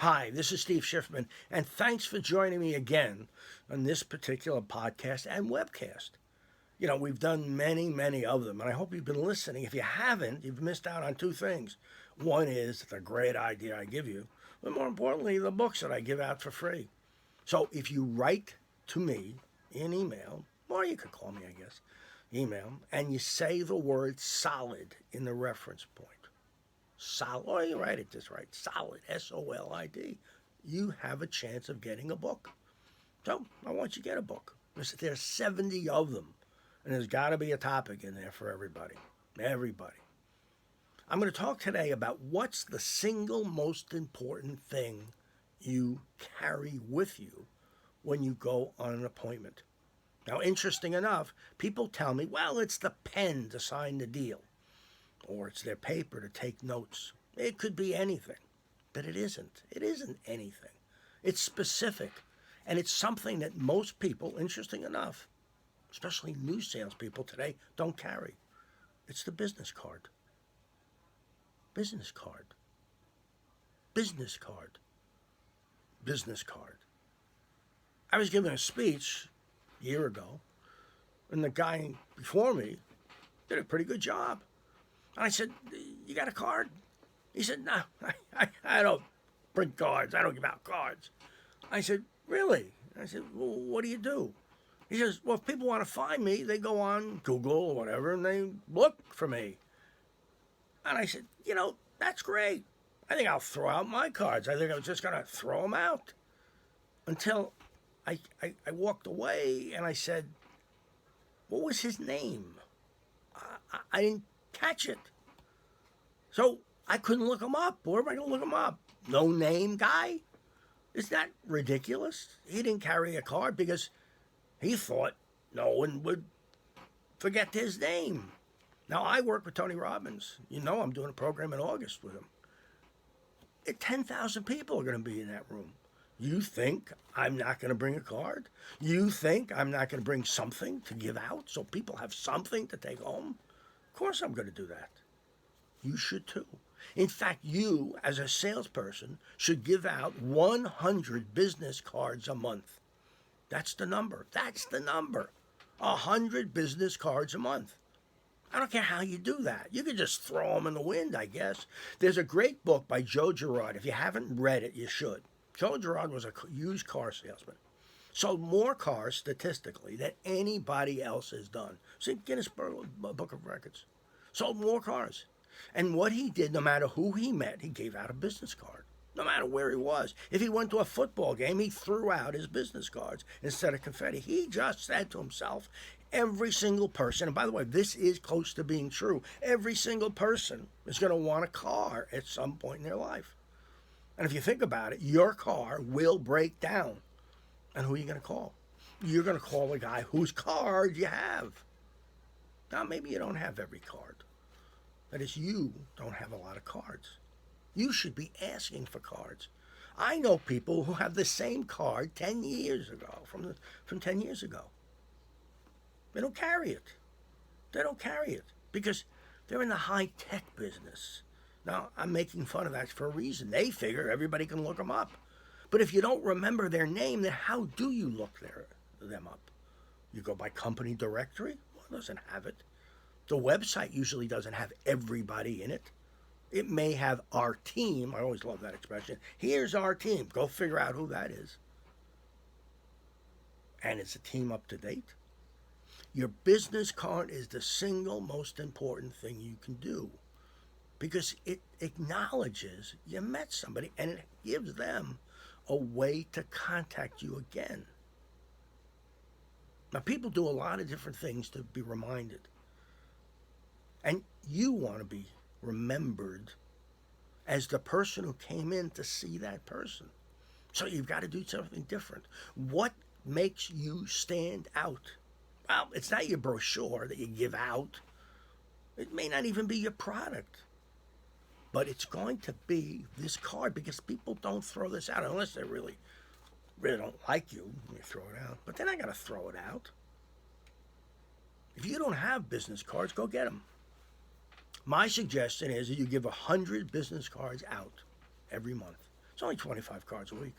Hi, this is Steve Schiffman, and thanks for joining me again on this particular podcast and webcast. We've done many, many of them, and I hope you've been listening. If you haven't, you've missed out on two things. One is the great idea I give you, but more importantly, the books that I give out for free. So if you write to me in email, or you could call me, I guess, email, and you say the word solid in the reference point, solid, or you write it just right, solid, SOLID, you have a chance of getting a book. So I want you to get a book. There's 70 of them, and there's got to be a topic in there for everybody. Everybody. I'm going to talk today about what's the single most important thing you carry with you when you go on an appointment. Now, interesting enough, people tell me, well, it's the pen to sign the deal, or it's their paper to take notes. It could be anything, but it isn't. It isn't anything. It's specific, and it's something that most people, interesting enough, especially new salespeople today, don't carry. It's the business card. Business card. Business card. Business card. I was giving a speech a year ago, and the guy before me did a pretty good job. And I said, "You got a card?" He said, "No, I don't print cards. I don't give out cards." I said, "Really?" I said, "Well, what do you do?" He says, "Well, if people want to find me, they go on Google or whatever, and they look for me." And I said, "That's great. I think I'll throw out my cards. I think I was just going to throw them out." Until I walked away, and I said, "What was his name?" I didn't catch it. So I couldn't look him up. Where am I going to look him up? No name guy? Is that ridiculous? He didn't carry a card because he thought no one would forget his name. Now, I work with Tony Robbins. I'm doing a program in August with him. 10,000 people are going to be in that room. You think I'm not going to bring a card? You think I'm not going to bring something to give out so people have something to take home? Of course I'm going to do that. You should too. In fact, you, as a salesperson, should give out 100 business cards a month. That's the number. That's the number. 100 business cards a month. I don't care how you do that. You can just throw them in the wind, I guess. There's a great book by Joe Girard. If you haven't read it, you should. Joe Girard was a used car salesman. Sold more cars statistically than anybody else has done. See, Guinness Book of Records. Sold more cars. And what he did, no matter who he met, he gave out a business card. No matter where he was. If he went to a football game, he threw out his business cards instead of confetti. He just said to himself, every single person, and by the way, this is close to being true, every single person is going to want a car at some point in their life. And if you think about it, your car will break down. And who are you going to call? You're going to call the guy whose card you have. Now, maybe you don't have every card. That is, you don't have a lot of cards. You should be asking for cards. I know people who have the same card 10 years ago, from 10 years ago. They don't carry it. They don't carry it because they're in the high-tech business. Now, I'm making fun of that for a reason. They figure everybody can look them up. But if you don't remember their name, then how do you look them up? You go by company directory? Well, it doesn't have it. The website usually doesn't have everybody in it. It may have our team. I always love that expression. Here's our team. Go figure out who that is. And is the team up to date? Your business card is the single most important thing you can do because it acknowledges you met somebody and it gives them a way to contact you again. Now, people do a lot of different things to be reminded. And you want to be remembered as the person who came in to see that person. So you've got to do something different. What makes you stand out? Well, it's not your brochure that you give out. It may not even be your product. But it's going to be this card because people don't throw this out unless they really don't like you. They throw it out. But they're not going to throw it out. If you don't have business cards, go get them. My suggestion is that you give 100 business cards out every month. It's only 25 cards a week.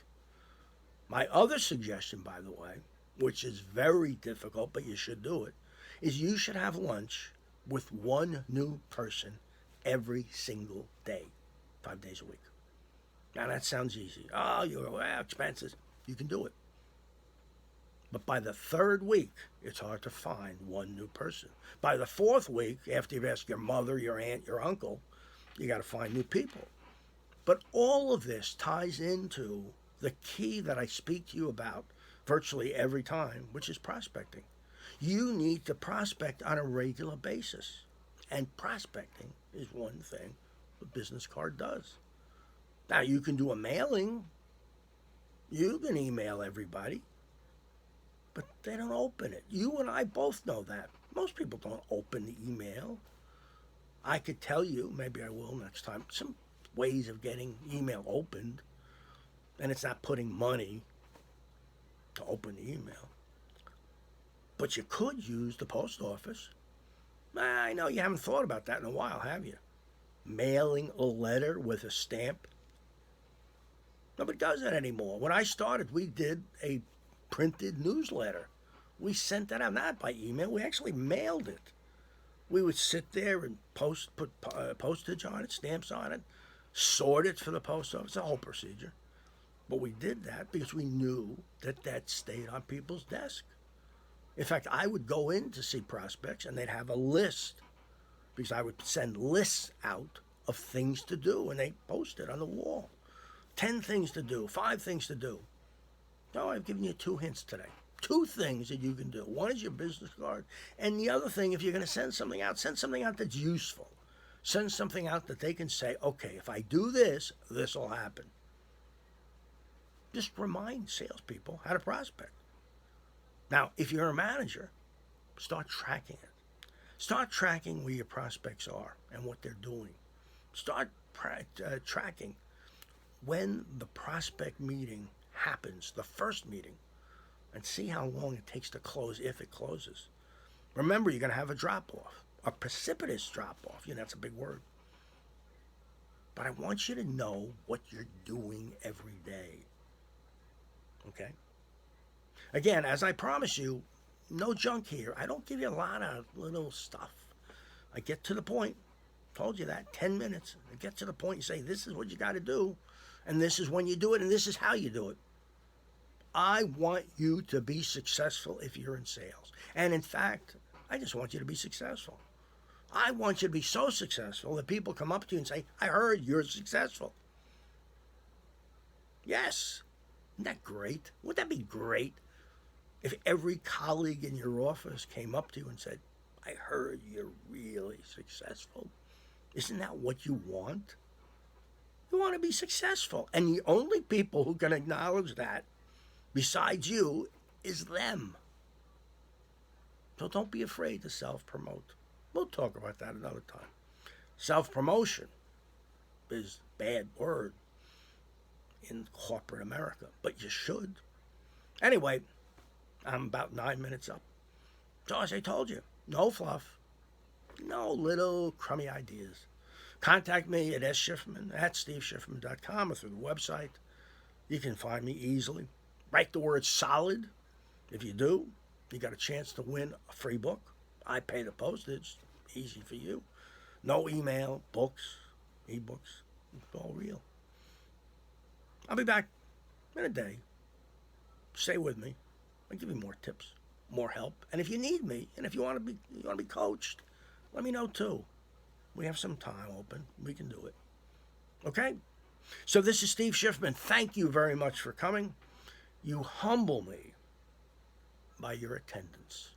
My other suggestion, by the way, which is very difficult, but you should do it, is you should have lunch with one new person every single day, 5 days a week. Now that sounds easy. Oh, expenses. You can do it. But by the third week, it's hard to find one new person. By the fourth week, after you've asked your mother, your aunt, your uncle, you got to find new people. But all of this ties into the key that I speak to you about virtually every time, which is prospecting. You need to prospect on a regular basis. And prospecting is one thing the business card does. Now, you can do a mailing. You can email everybody. But they don't open it. You and I both know that. Most people don't open the email. I could tell you, maybe I will next time, some ways of getting email opened. And it's not putting money to open the email. But you could use the post office. I know you haven't thought about that in a while, have you? Mailing a letter with a stamp. Nobody does that anymore. When I started, we did a printed newsletter. We sent that out, not by email. We actually mailed it. We would sit there and put postage on it, stamps on it, sort it for the post office, the whole procedure. But we did that because we knew that stayed on people's desk. In fact, I would go in to see prospects and they'd have a list because I would send lists out of things to do and they post it on the wall. 10 things to do, 5 things to do. No, I've given you 2 hints today. 2 things that you can do. One is your business card. And the other thing, if you're going to send something out that's useful. Send something out that they can say, okay, if I do this, this will happen. Just remind salespeople how to prospect. Now, if you're a manager, start tracking it. Start tracking where your prospects are and what they're doing. Start tracking when the prospect meeting happens, the first meeting, and see how long it takes to close if it closes. Remember, you're going to have a drop-off, a precipitous drop-off. That's a big word. But I want you to know what you're doing every day. Okay? Again, as I promise you, no junk here. I don't give you a lot of little stuff. I get to the point. Told you that. 10 minutes. I get to the point and say, this is what you got to do. And this is when you do it. And this is how you do it. I want you to be successful if you're in sales. And in fact, I just want you to be successful. I want you to be so successful that people come up to you and say, I heard you're successful. Yes. Isn't that great? Wouldn't that be great if every colleague in your office came up to you and said, I heard you're really successful? Isn't that what you want? You want to be successful. And the only people who can acknowledge that, besides you, is them. So don't be afraid to self-promote. We'll talk about that another time. Self-promotion is a bad word in corporate America, but you should. Anyway, I'm about 9 minutes up. So as I told you, no fluff, no little crummy ideas. Contact me at steveschiffman@steveschiffman.com or through the website. You can find me easily. Write the word solid. If you do, you got a chance to win a free book. I pay the postage. Easy for you. No email, books, ebooks. It's all real. I'll be back in a day. Stay with me. I'll give you more tips, more help. And if you need me, and if you want to be coached, let me know too. We have some time open. We can do it. Okay? So this is Steve Schiffman. Thank you very much for coming. You humble me by your attendance.